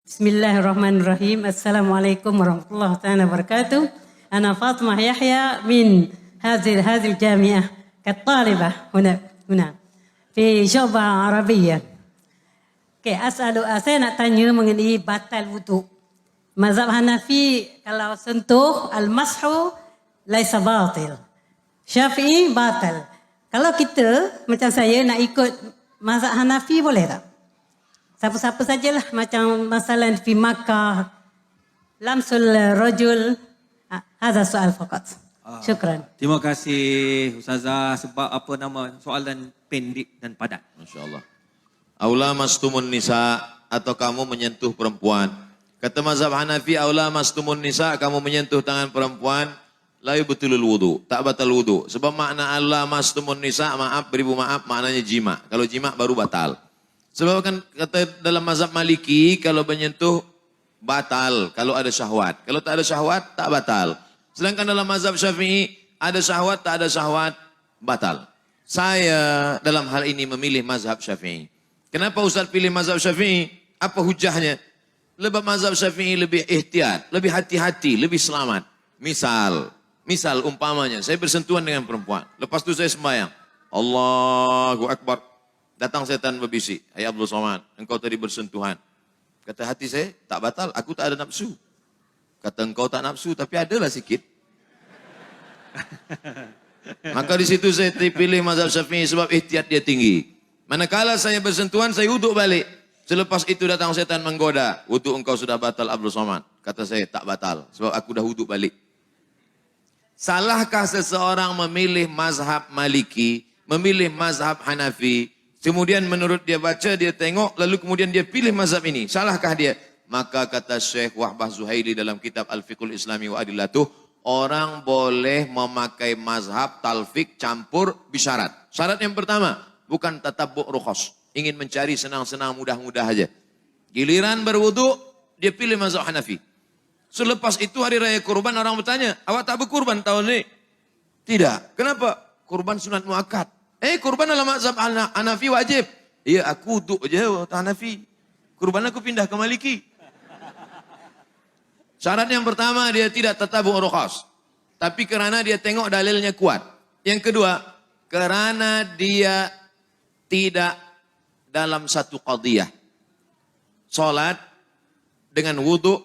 Bismillahirrahmanirrahim. Assalamualaikum warahmatullahi wabarakatuh. Ana Fatimah Yahya min هذه الجامعة كطالبة هنا في شعبة عربية. Saya nak tanya mengenai batal wuduk. Mazhab Hanafi kalau sentuh al-mashu laisa batil. Syafi'i batal. Kalau kita macam saya nak ikut mazhab Hanafi boleh tak? Siapa-siapa sajalah macam masalah di Makkah lamsul rajul. Hadha soal faqat. Syukran. Terima kasih Ustazah sebab soalan pendek dan padat. Masya-Allah. Aula mastumun nisa atau kamu menyentuh perempuan. Kata mazhab Hanafi, aula mastumun nisa, kamu menyentuh tangan perempuan, la yubtilul wudu, tak batal wudu. Sebab makna aula mastumun nisa, maaf beribu maaf, maknanya jima. Kalau jima baru batal. Sebab kan kata dalam mazhab Maliki, kalau menyentuh batal kalau ada syahwat. Kalau tak ada syahwat tak batal. Sedangkan dalam mazhab Syafi'i ada syahwat tak ada syahwat batal. Saya dalam hal ini memilih mazhab Syafi'i. Kenapa Ustaz pilih mazhab Syafi'i? Apa hujahnya? Sebab mazhab Syafi'i lebih ihtiyat, lebih hati-hati, lebih selamat. Misal umpamanya saya bersentuhan dengan perempuan. Lepas itu saya sembahyang. Allahu Akbar. Datang setan berbisik. Hai Abdul Somad, engkau tadi bersentuhan. Kata hati saya, tak batal, aku tak ada nafsu. Kata engkau tak nafsu, tapi adalah sikit. Maka di situ saya pilih mazhab Syafi'i sebab ihtiyat dia tinggi. Manakala saya bersentuhan, saya wuduk balik. Selepas itu datang setan menggoda. Wuduk engkau sudah batal Abdul Somad. Kata saya, tak batal. Sebab aku dah wuduk balik. Salahkah seseorang memilih mazhab Maliki, memilih mazhab Hanafi, kemudian menurut dia baca, dia tengok, lalu kemudian dia pilih mazhab ini. Salahkah dia? Maka kata Syekh Wahbah Zuhaili dalam kitab Al-Fiqhul Islami wa Adillatuh, orang boleh memakai mazhab talfik campur bisyarat. Syarat yang pertama, bukan tatabbu' rukhas. Ingin mencari senang-senang mudah-mudah aja. Giliran berwudu, dia pilih mazhab Hanafi. Selepas itu hari raya kurban, orang bertanya, awak tak berkurban tahun ini? Tidak. Kenapa? Kurban sunat muakkad. Kurban dalam mazhab Hanafi wajib. Ya, aku wudu je Hanafi. Kurban aku pindah ke Maliki. Syarat yang pertama, dia tidak tatabu' rukhas. Tapi kerana dia tengok dalilnya kuat. Yang kedua, kerana dia tidak dalam satu qadiyah. Salat dengan wudu,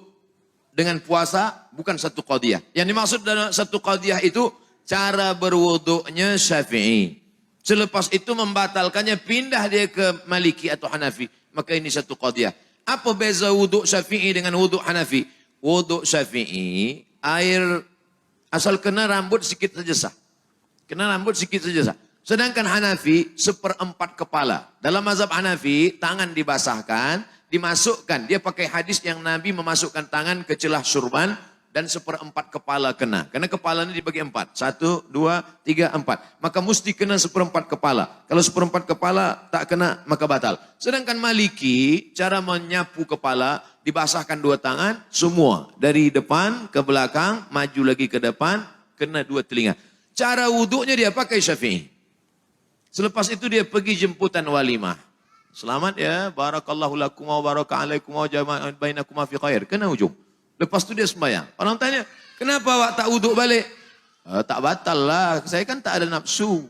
dengan puasa, bukan satu qadiyah. Yang dimaksud dalam satu qadiyah itu, cara berwudunya Syafi'i. Selepas itu membatalkannya, pindah dia ke Maliki atau Hanafi. Maka ini satu qadiyah. Apa beza wuduk Syafi'i dengan wuduk Hanafi? Wuduk Syafi'i, air asal kena rambut sikit saja sah. Kena rambut sikit saja sah. Sedangkan Hanafi, 1/4 kepala. Dalam mazhab Hanafi, tangan dibasahkan, dimasukkan. Dia pakai hadis yang Nabi memasukkan tangan ke celah surban, dan 1/4 kepala kena. Karena kepala ini dibagi 4. 1, 2, 3, 4. Maka mesti kena 1/4 kepala. Kalau 1/4 kepala tak kena, maka batal. Sedangkan Maliki, cara menyapu kepala, dibasahkan 2 tangan, semua. Dari depan ke belakang, maju lagi ke depan, kena 2 telinga. Cara wuduknya dia pakai Syafi'i. Selepas itu dia pergi jemputan walimah. Selamat ya, barakallahu lakum wa baraka alaikum wa jama'a bainakuma fi khair. Kena ujung. Lepas tu dia sembahyang. Orang tanya, kenapa awak tak wuduk balik? Tak batal lah, saya kan tak ada nafsu.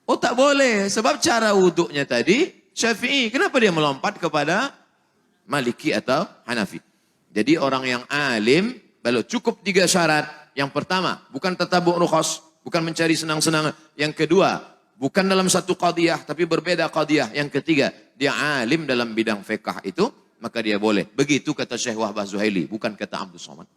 Oh tak boleh, sebab cara wuduknya tadi Syafi'i. Kenapa dia melompat kepada Maliki atau Hanafi? Jadi orang yang alim, kalau cukup 3 syarat. Yang pertama, bukan tatabu' rukhas, bukan mencari senang-senang. Yang kedua, bukan dalam satu qadiyah, tapi berbeda qadiyah. Yang ketiga, dia alim dalam bidang fiqh itu, maka dia boleh. Begitu kata Syekh Wahbah Zuhaili, bukan kata Abdul Somad.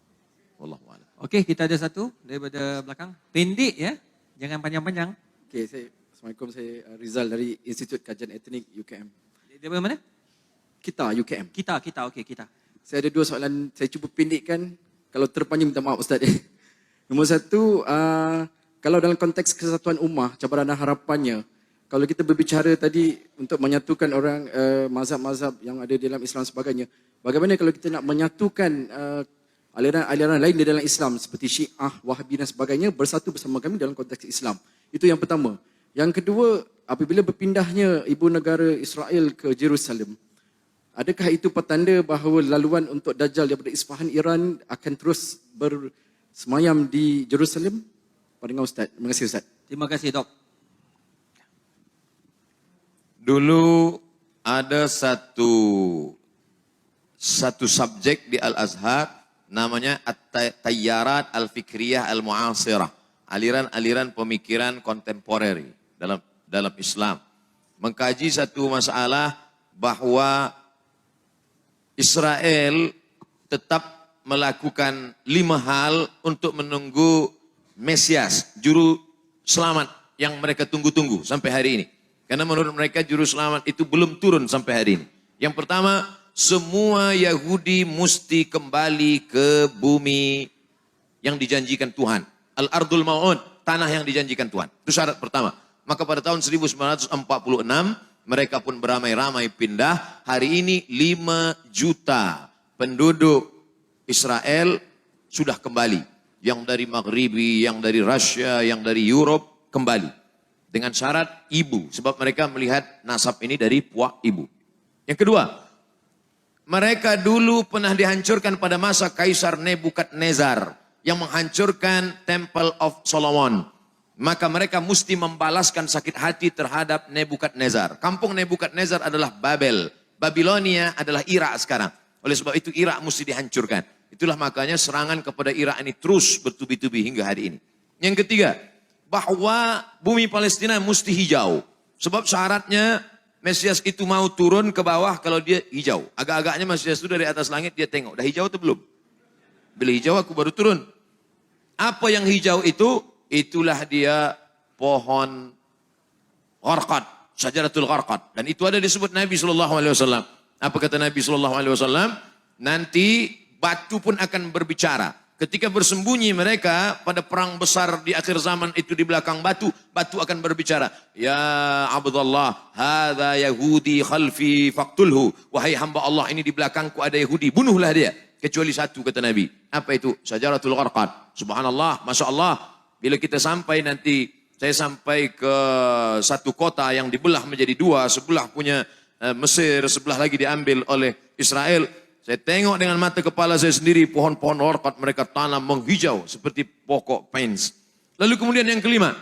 Wallahu a'lam. Okey, kita ada satu daripada belakang. Pendek ya, jangan panjang-panjang. Okey, Assalamualaikum, saya Rizal dari Institut Kajian Etnik UKM. Dia mana? Kita, UKM. Kita, okey, kita. Saya ada 2 soalan, saya cuba pendekkan. Kalau terpanjang, minta maaf Ustaz. Nombor 1, kalau dalam konteks kesatuan ummah, cabaran dan harapannya, kalau kita berbicara tadi untuk menyatukan orang mazhab-mazhab yang ada di dalam Islam sebagainya, bagaimana kalau kita nak menyatukan aliran-aliran lain di dalam Islam seperti Syiah, Wahabi dan sebagainya bersatu bersama kami dalam konteks Islam. Itu yang pertama. Yang kedua, apabila berpindahnya ibu negara Israel ke Jerusalem, adakah itu petanda bahawa laluan untuk Dajjal daripada Isfahan Iran akan terus bersemayam di Jerusalem? Pandangan Ustaz. Terima kasih Ustaz. Terima kasih, Dok. Dulu ada satu subjek di Al-Azhar namanya At-Tayyarat Al-Fikriyah Al-Mu'asirah. Aliran-aliran pemikiran kontemporer dalam Islam. Mengkaji satu masalah bahwa Israel tetap melakukan 5 hal untuk menunggu Mesias, juru selamat yang mereka tunggu-tunggu sampai hari ini. Karena menurut mereka juru selamat itu belum turun sampai hari ini. Yang pertama, semua Yahudi mesti kembali ke bumi yang dijanjikan Tuhan. Al-Ardul Ma'ud, tanah yang dijanjikan Tuhan. Itu syarat pertama. Maka pada tahun 1946, mereka pun beramai-ramai pindah. Hari ini 5 juta penduduk Israel sudah kembali. Yang dari Maghribi, yang dari Rusia, yang dari Europe kembali. Dengan syarat ibu. Sebab mereka melihat nasab ini dari puak ibu. Yang kedua, mereka dulu pernah dihancurkan pada masa Kaisar Nebukadnezar yang menghancurkan Temple of Solomon. Maka mereka mesti membalaskan sakit hati terhadap Nebukadnezar. Kampung Nebukadnezar adalah Babel. Babilonia adalah Irak sekarang. Oleh sebab itu Irak mesti dihancurkan. Itulah makanya serangan kepada Irak ini terus bertubi-tubi hingga hari ini. Yang ketiga, bahwa bumi Palestina mesti hijau. Sebab syaratnya Mesias itu mau turun ke bawah kalau dia hijau. Agak-agaknya Mesias itu dari atas langit dia tengok. Dah hijau atau belum? Bila hijau aku baru turun. Apa yang hijau itu? Itulah dia pohon gharqad, syajaratul gharqad. Dan itu ada disebut Nabi SAW. Apa kata Nabi SAW? Nanti batu pun akan berbicara. Ketika bersembunyi mereka pada perang besar di akhir zaman itu di belakang batu, batu akan berbicara. Ya Abdullah, hadza Yahudi khalfi faqtulhu. Wahai hamba Allah, ini di belakangku ada Yahudi, bunuhlah dia. Kecuali satu kata Nabi. Apa itu? Syajaratul gharqad. Subhanallah, Masya Allah. Bila kita sampai nanti, saya sampai ke satu kota yang dibelah menjadi 2, sebelah punya Mesir, sebelah lagi diambil oleh Israel. Saya tengok dengan mata kepala saya sendiri, pohon-pohon gharqad mereka tanam menghijau seperti pokok pines. Lalu kemudian yang kelima,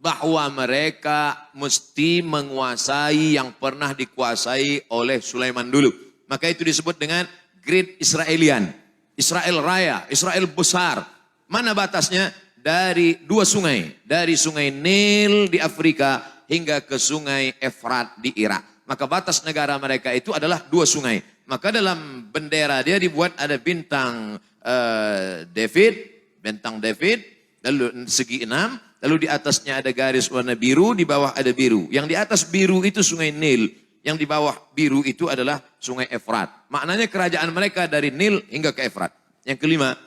bahwa mereka mesti menguasai yang pernah dikuasai oleh Sulaiman dulu. Maka itu disebut dengan Great Israelian. Israel Raya, Israel besar. Mana batasnya? Dari 2 sungai. Dari sungai Nil di Afrika hingga ke sungai Efrat di Irak. Maka batas negara mereka itu adalah 2 sungai. Maka dalam bendera dia dibuat ada bintang David, lalu segi 6, lalu di atasnya ada garis warna biru, di bawah ada biru. Yang di atas biru itu sungai Nil, yang di bawah biru itu adalah sungai Efrat. Maknanya kerajaan mereka dari Nil hingga ke Efrat. Yang kelima,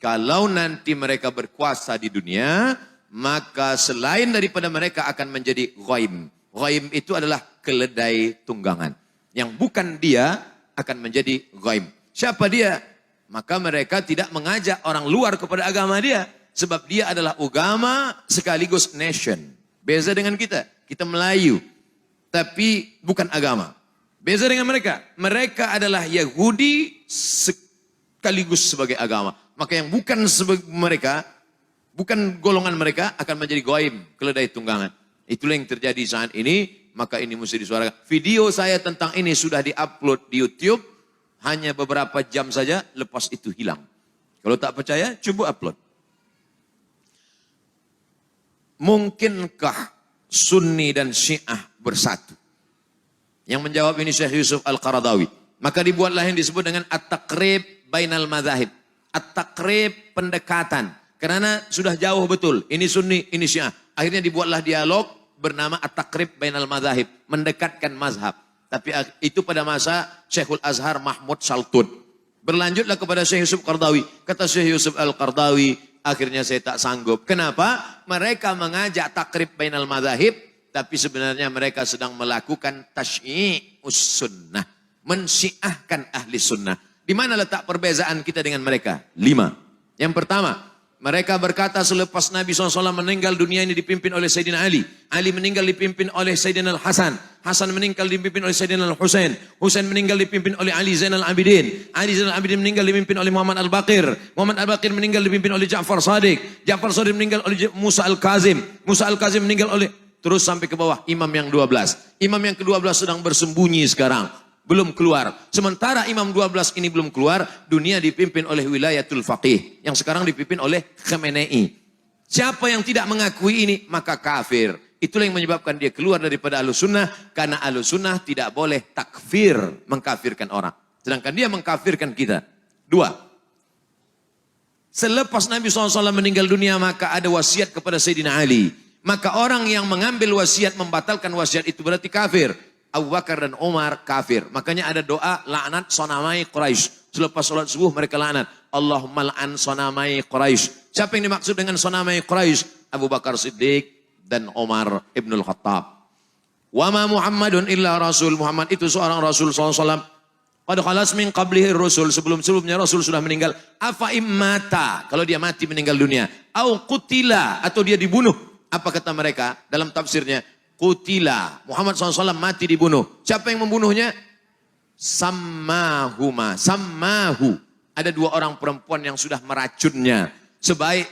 kalau nanti mereka berkuasa di dunia, maka selain daripada mereka akan menjadi ghaim. Ghaim itu adalah keledai tunggangan. Yang bukan dia akan menjadi ghaim. Siapa dia? Maka mereka tidak mengajak orang luar kepada agama dia. Sebab dia adalah agama sekaligus nation. Beza dengan kita. Kita Melayu. Tapi bukan agama. Beza dengan mereka. Mereka adalah Yahudi sekaligus sebagai agama. Maka yang bukan mereka, bukan golongan mereka akan menjadi ghaim, keledai tunggangan. Itulah yang terjadi saat ini. Maka ini mesti disuarakan. Video saya tentang ini sudah diupload di YouTube. Hanya beberapa jam saja, lepas itu hilang. Kalau tak percaya, coba upload. Mungkinkah Sunni dan Syiah bersatu? Yang menjawab ini Syekh Yusuf Al-Qaradawi. Maka dibuatlah yang disebut dengan At-Taqrib Bainal Madzahib. At-Taqrib pendekatan. Karena sudah jauh betul. Ini Sunni, ini Syiah. Akhirnya dibuatlah dialog bernama At-Taqrib Bainal Madzahib. Mendekatkan mazhab. Tapi itu pada masa Syekhul Azhar Mahmud Shaltun. Berlanjutlah kepada Syekh Yusuf Qaradawi. Kata Syekh Yusuf Al-Qaradawi, akhirnya saya tak sanggup. Kenapa? Mereka mengajak takrib bainal madzahib, tapi sebenarnya mereka sedang melakukan tasyyi'us sunnah. Mensyiahkan ahli sunnah. Di mana letak perbezaan kita dengan mereka? 5. Yang pertama, Mereka berkata selepas Nabi SAW meninggal, dunia ini dipimpin oleh Sayyidina Ali. Ali meninggal dipimpin oleh Sayyidina Al-Hasan. Hasan meninggal dipimpin oleh Sayyidina Al-Husain. Husain meninggal dipimpin oleh Ali Zainal Abidin. Ali Zainal Abidin meninggal dipimpin oleh Muhammad Al-Baqir. Muhammad Al-Baqir meninggal dipimpin oleh Ja'far Shadiq. Ja'far Shadiq meninggal oleh Musa Al-Kazim. Musa Al-Kazim meninggal oleh... Terus sampai ke bawah, imam yang 12. Imam yang ke-12 sedang bersembunyi sekarang. Belum keluar. Sementara imam 12 ini belum keluar, dunia dipimpin oleh wilayatul faqih. Yang sekarang dipimpin oleh Khamenei. Siapa yang tidak mengakui ini, maka kafir. Itulah yang menyebabkan dia keluar daripada Ahlussunnah. Karena Ahlussunnah tidak boleh takfir, mengkafirkan orang. Sedangkan dia mengkafirkan kita. 2. Selepas Nabi SAW meninggal dunia, maka ada wasiat kepada Sayyidina Ali. Maka orang yang mengambil wasiat, membatalkan wasiat itu berarti kafir. Abu Bakar dan Umar kafir. Makanya ada doa laknat sonamai Quraisy. Selepas sholat subuh mereka laknat. Allahumma la'an sonamai Quraisy. Siapa yang dimaksud dengan sonamai Quraisy? Abu Bakar Siddiq dan Umar ibnul Khattab. Wa ma Muhammadun illa Rasul. Muhammad itu seorang Rasul SAW. Qad khalas min qablihi Rasul. Sebelum-sebelumnya Rasul sudah meninggal. Afa immata. Kalau dia mati meninggal dunia. Au qutila. Atau dia dibunuh. Apa kata mereka dalam tafsirnya? Qutila. Muhammad SAW mati dibunuh. Siapa yang membunuhnya? Sammahuma. Sammahu. Ada 2 orang perempuan yang sudah meracunnya.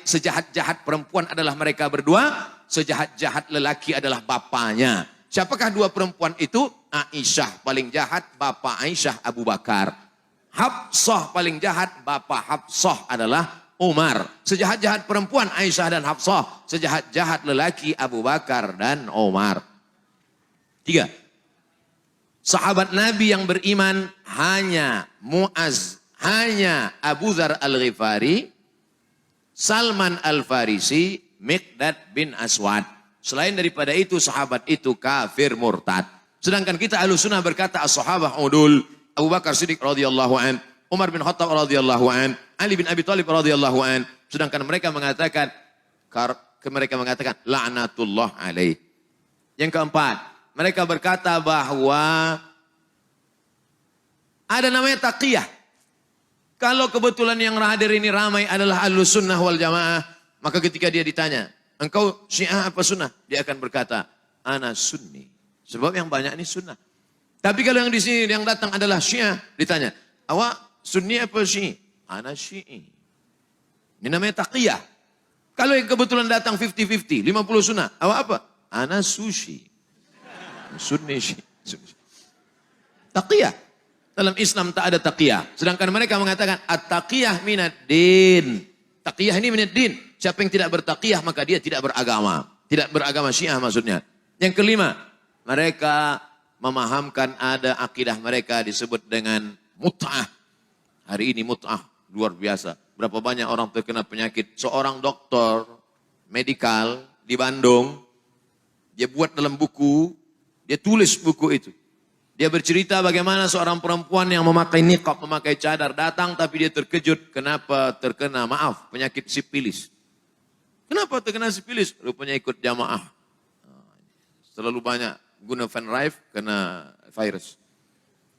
Sejahat-jahat perempuan adalah mereka berdua. Sejahat-jahat lelaki adalah bapaknya. Siapakah 2 perempuan itu? Aisyah paling jahat, bapak Aisyah Abu Bakar. Hafsah paling jahat, bapak Hafsah adalah Umar. Sejahat-jahat perempuan Aisyah dan Hafsah. Sejahat-jahat lelaki Abu Bakar dan Umar. 3. Sahabat Nabi yang beriman hanya Muaz, hanya Abu Dzar Al-Ghifari, Salman Al-Farisi, Miqdad bin Aswad. Selain daripada itu sahabat itu kafir murtad. Sedangkan kita Ahlussunnah berkata as-sahabah udul. Abu Bakar Siddiq radhiyallahu an, Umar bin Khattab radhiyallahu an, Ali bin Abi Thalib radhiyallahu an. Sedangkan mereka mengatakan la'natullah alaih. Yang keempat, mereka berkata bahwa ada namanya taqiyah. Kalau kebetulan yang hadir ini ramai adalah Ahlussunnah wal Jamaah, maka ketika dia ditanya, engkau Syiah apa Sunnah? Dia akan berkata, ana Sunni. Sebab yang banyak ini Sunnah. Tapi kalau yang di sini yang datang adalah Syiah, ditanya, awak Sunni apa Syi'i? Ana Syi'i. Ini namanya taqiyah. Kalau yang kebetulan datang 50-50, 50 Sunnah, awak apa? Ana Sushi. Sunni Syi'i. Taqiyah. Dalam Islam tak ada taqiyah. Sedangkan mereka mengatakan at-taqiyah minad din. Taqiyah ini minad din. Siapa yang tidak bertaqiyah maka dia tidak beragama. Tidak beragama Syiah maksudnya. Yang kelima, mereka memahamkan ada akidah mereka disebut dengan mut'ah. Hari ini mut'ah luar biasa. Berapa banyak orang terkena penyakit. Seorang dokter medikal di Bandung, dia buat dalam buku, dia tulis buku itu. Dia bercerita bagaimana seorang perempuan yang memakai niqab, memakai cadar datang tapi dia terkejut kenapa terkena penyakit sipilis. Kenapa terkena sipilis? Rupanya ikut jamaah. Terlalu banyak guna Van Rife kena virus.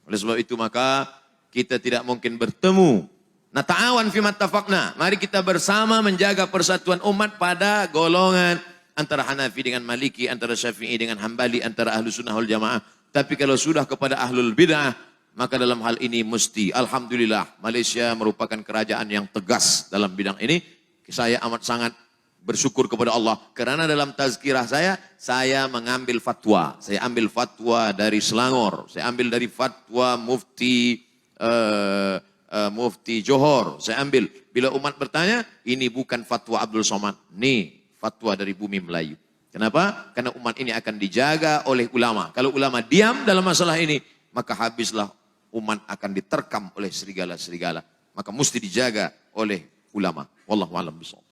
Oleh sebab itu maka kita tidak mungkin bertemu. Nah ta'awan fi mattafaqna. Mari kita bersama menjaga persatuan umat pada golongan antara Hanafi dengan Maliki, antara Syafi'i dengan Hambali, antara Ahlussunnah wal Jamaah. Tapi kalau sudah kepada ahlul bid'ah, maka dalam hal ini mesti, alhamdulillah, Malaysia merupakan kerajaan yang tegas dalam bidang ini. Saya amat sangat bersyukur kepada Allah. Karena dalam tazkirah saya mengambil fatwa. Saya ambil fatwa dari Selangor. Saya ambil dari fatwa Mufti Johor. Saya ambil. Bila umat bertanya, ini bukan fatwa Abdul Somad. Ini fatwa dari bumi Melayu. Kenapa? Karena umat ini akan dijaga oleh ulama. Kalau ulama diam dalam masalah ini, maka habislah umat akan diterkam oleh serigala-serigala. Maka mesti dijaga oleh ulama. Wallahu a'lam bishawab.